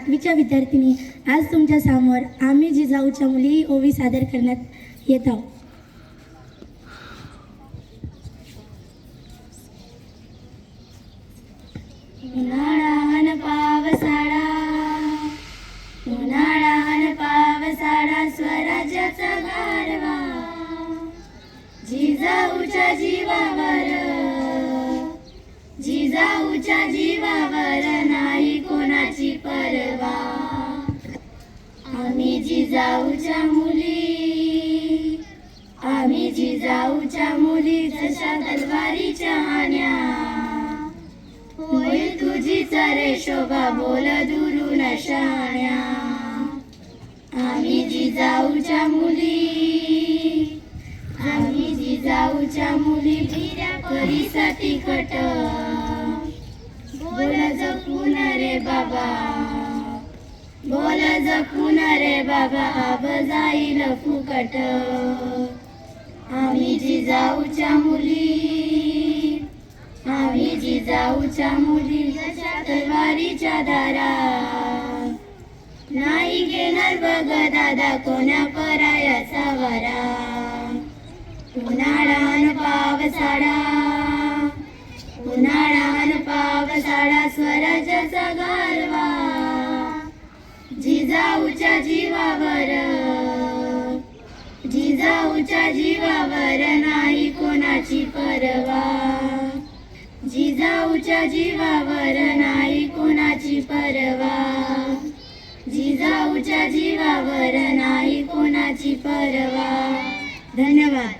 8वीच्या विद्यार्थिनी आज तुमच्या समोर आम्ही जिजाऊच्या मुली ही ओवी सादर करण्यात येत आहोत. उन्हाळा पावसाळा, उन्हाळा पावसाळा स्वराज्याचा गारवा जिजाऊच्या जीवावर, जिजाऊच्या जीवावर नाही कोणाची परवा. आम्ही जिजाऊच्या मुली, आम्ही जिजाऊच्या मुली जशा तलवारीच्या आण्या. होईल तुझीच रे शोभा बोल दुरून शाण्या. आम्ही जिजाऊच्या मुली, आम्ही जिजाऊच्या मुली भिऱ्या करीसाठी कट. बोल जपून रे बाबा, बोल जपून रे बाबा आब जाईल फुकट. आम्ही जिजाऊच्या मुली, आम्ही जिजाऊच्या मुली जशा तलवारीच्या धारा. नाही घेणार बघ दादा कोणा परायाचा वारा. उन्हाळा पावसाळा, उन्हाळा पावसाळा स्वराज्याचा गारवा जिजाऊच्या जीवावर, जिजाऊच्या जीवावर नाही कोणाची परवा. जिजाऊच्या जीवावर नाही कोणाची परवा. जिजाऊच्या जीवावर नाही कोणाची परवा. धन्यवाद.